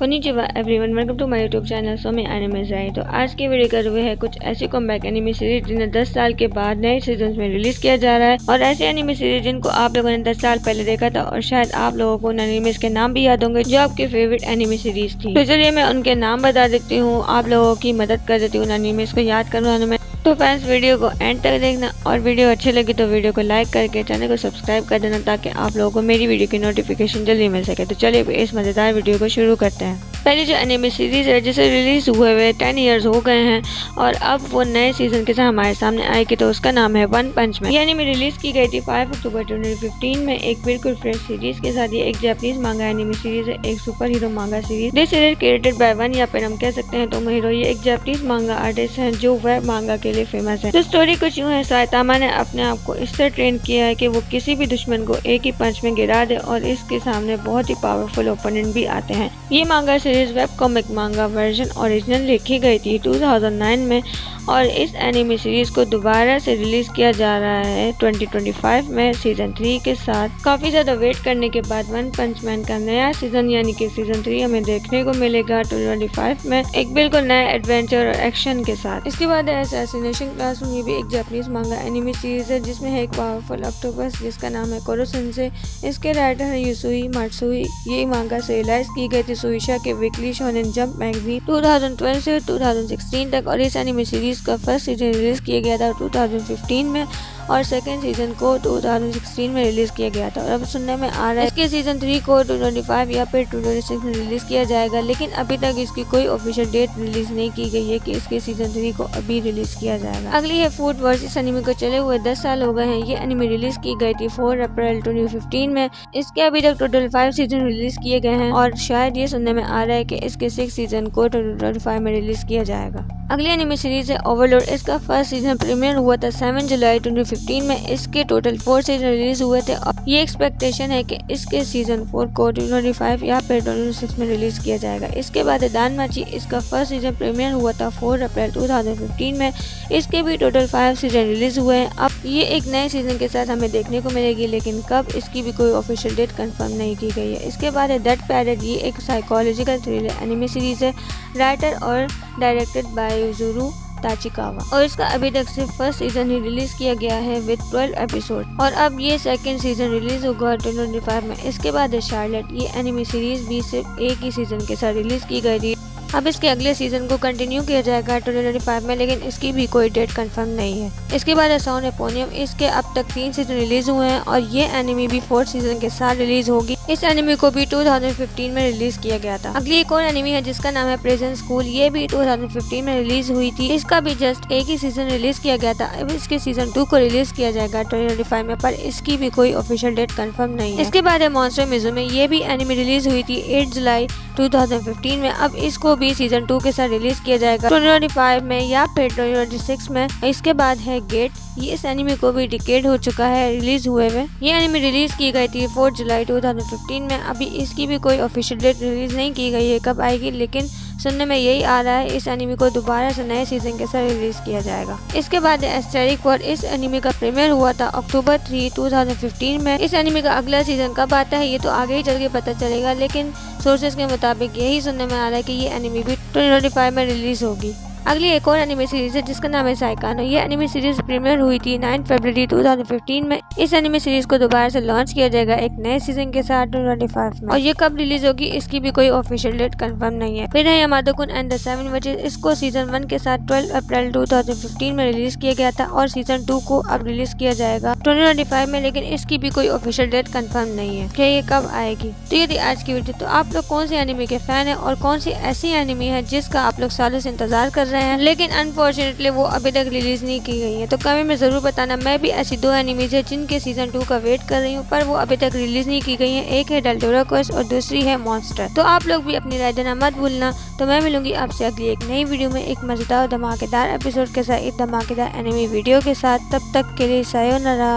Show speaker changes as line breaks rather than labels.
Konnichiwa everyone, welcome to my YouTube channel सोमी anime जाई। तो आज की वीडियो कर रहे हैं कुछ ऐसी कमबैक एनिमे सीरीज जिन्हें 10 साल के बाद नए सीजन में रिलीज किया जा रहा है, और ऐसे एनिमे सीरीज जिनको आप लोगों ने 10 साल पहले देखा था और शायद आप लोगों को उन एनिमेस के नाम भी याद होंगे जो आपके फेवरेट एनिमे सीरीज थी। तो चलिए मैं उनके नाम बता देती हूँ, आप लोगों की मदद कर देती हूँ उन एनिमेस को याद करवाने में। तो फ्रेंड्स, वीडियो को एंड तक देखना, और वीडियो अच्छी लगी तो वीडियो को लाइक करके चैनल को सब्सक्राइब कर देना ताकि आप लोगों को मेरी वीडियो की नोटिफिकेशन जल्दी मिल सके। तो चलिए इस मजेदार वीडियो को शुरू करते हैं। पहली जो एनिमे सीरीज है जिसे रिलीज हुए हुए 10 इयर्स हो गए हैं और अब वो नए सीजन के साथ हमारे सामने आएगी, तो उसका नाम है वन पंच मैन। ये एनिमे रिलीज की गई थी 5 अक्टूबर 2015 में एक बिल्कुल फ्रेश सीरीज के साथ। ये एक जापानीज मांगा एनिमे सीरीज है, एक सुपर हीरो मांगा series. This series created by one, या फिर हम कह सकते हैं तोमोहिरो। ये एक जापानीज मांगा आर्टिस्ट है जो वेब मांगा के लिए फेमस है। तो स्टोरी कुछ यूँ है, साइतामा ने अपने आप को इस तरह ट्रेन किया है कि वो किसी भी दुश्मन को एक ही पंच में गिरा दे, और इसके सामने बहुत ही पावरफुल ओपोनेंट भी आते हैं। ये मांगा सीरीज वेब कॉमिक मांगा वर्जन ओरिजिनल लिखी गई थी 2009 में, और इस एनिमे सीरीज को दोबारा से रिलीज किया जा रहा है 2025 में सीजन 3 के साथ। काफी ज्यादा वेट करने के बाद वन पंच मैन का नया सीजन यानी कि सीजन 3 हमें देखने को मिलेगा 2025 में, एक बिल्कुल नया एडवेंचर और एक्शन के साथ। इसके बाद असैसिनेशन क्लासरूम, ये भी एक जापानीज मांगा एनिमे सीरीज है जिसमें है एक पावरफुल ऑक्टोपस जिसका नाम है कोरो सेंसेई। इसके राइटर है युसुई मात्सुई। ये मांगा serialized की गई थी सुइशा के वीकली शोनेन जंप मैगजीन 2012 से 2016 तक, और इस एनिमे सीरीज का फर्स्ट सीजन रिलीज किया गया था 2015 में और सेकंड सीजन को 2016 में रिलीज किया गया था। और अब सुनने में आ रहा है इसके सीजन 3 को 2025 या फिर 2026 में रिलीज किया जाएगा, लेकिन अभी तक इसकी कोई ऑफिशियल डेट रिलीज नहीं की गई है कि इसके सीजन 3 को अभी रिलीज किया जाएगा। अगली है फूड वर्स। इस एनिमे को चले हुए 10 साल हो गए हैं। ये एनिमे रिलीज की गई थी 4 अप्रैल 2015 में। इसके अभी तक टोटल 5 सीजन रिलीज किए गए हैं, और शायद ये सुनने में आ रहा है कि इसके 6 सीजन को 2025 में रिलीज किया जाएगा। अगली एनिमे सीरीज है ओवरलॉर्ड। इसका फर्स्ट सीजन प्रीमियर हुआ था 7 जुलाई 2015 में। इसके टोटल 4 सीजन रिलीज हुए थे, और ये एक्सपेक्टेशन है कि इसके सीजन 4 को 2025 या फिर 2026 में रिलीज किया जाएगा। इसके बाद दानमाची। इसका फर्स्ट सीजन प्रीमियर हुआ था 4 अप्रैल 2015 में। इसके भी टोटल 5 सीजन रिलीज हुए हैं। अब ये एक नए सीजन के साथ हमें देखने को मिलेगी, लेकिन कब इसकी भी कोई ऑफिशियल डेट कंफर्म नहीं की गई है। इसके बाद है दैट पैरेट। ये एक साइकोलॉजिकल थ्रिलर एनिमे सीरीज है, राइटर और डायरेक्टेड बाय युजुरू ताचिकावा, और इसका अभी तक सिर्फ फर्स्ट सीजन ही रिलीज किया गया है विद 12 एपिसोड, और अब ये सेकंड सीजन रिलीज होगा 2025 में। इसके बाद है शार्लेट। ये एनिमे सीरीज भी सिर्फ एक ही सीजन के साथ रिलीज की गई थी। अब इसके अगले सीजन को कंटिन्यू किया जाएगा 2025 में, लेकिन इसकी भी कोई डेट कंफर्म नहीं है। इसके बाद है सॉन एपोनियम। इसके अब तक 3 सीजन रिलीज हुए हैं, और ये एनिमे भी 4th सीजन के साथ रिलीज होगी। इस एनिमे को भी 2015 में रिलीज किया गया था। अगली एक और एनिमे है जिसका नाम है प्रिजन स्कूल। ये भी 2015 में रिलीज हुई थी। इसका भी जस्ट एक ही सीजन रिलीज किया गया था। अब इसके सीजन 2 को रिलीज किया जाएगा 2025 में, पर इसकी भी कोई ऑफिशियल डेट कंफर्म नहीं है। इसके बाद है मॉन्स्टर मिज़ुमे। ये भी एनिमे रिलीज हुई थी 8 जुलाई 2015 में। अब इसको भी सीजन 2 के साथ रिलीज किया जाएगा 2025 में या फिर 2026 में। इसके बाद है गेट। ये इस एनिमे को भी डिकेड हो चुका है रिलीज हुए हुए। ये एनिमे रिलीज की गई थी 4 जुलाई 2015 में। अभी इसकी भी कोई ऑफिशियल डेट रिलीज नहीं की गई है कब आएगी, लेकिन सुनने में यही आ रहा है इस एनिमे को दोबारा से नए सीजन के साथ रिलीज किया जाएगा। इसके बाद एस्टेरिक वॉर। इस एनिमे का प्रीमियर हुआ था अक्टूबर 3, 2015 में। इस एनिमे का अगला सीजन कब आता है ये तो आगे ही चल के पता चलेगा, लेकिन सोर्सेज के मुताबिक यही सुनने में आ रहा है कि ये एनिमे भी 2025 में रिलीज होगी। अगली एक और एनिमे सीरीज है जिसका नाम है साइकानो। ये एनिमे सीरीज प्रीमियर हुई थी 9 फरवरी 2015 में। इस एनिमे सीरीज को दोबारा से लॉन्च किया जाएगा एक नए सीजन के साथ 2025 में, और ये कब रिलीज होगी इसकी भी कोई ऑफिशियल डेट कंफर्म नहीं है। फिर है यामातो-कुन एंड द 7 विचेस। इसको सीजन 1 के साथ 12 अप्रैल 2015 में रिलीज किया गया था, और सीजन 2 को अब रिलीज किया जाएगा 2025 में, लेकिन इसकी भी कोई ऑफिशियल डेट कंफर्म नहीं है कि ये कब आएगी। तो ये थी आज की वीडियो। तो आप लोग कौन सी एनिमे के फैन है, और कौन सी ऐसी एनिमे है जिसका आप लोग सालों से इंतजार कर रहे हैं लेकिन अनफॉर्चुनेटली वो अभी तक रिलीज नहीं की गई है? तो कमेंट में जरूर बताना। मैं भी ऐसी 2 एनिमीज है जिनके सीजन 2 का वेट कर रही हूँ, पर वो अभी तक रिलीज नहीं की गई है। एक है डेल्टोरा क्वेस्ट और दूसरी है मॉन्स्टर। तो आप लोग भी अपनी राय देना मत भूलना। तो मैं मिलूंगी आपसे अगली एक नई वीडियो में एक मजेदार धमाकेदार एपिसोड के साथ, एक धमाकेदार एनिमे वीडियो के साथ। तब तक के लिए सायोनारा।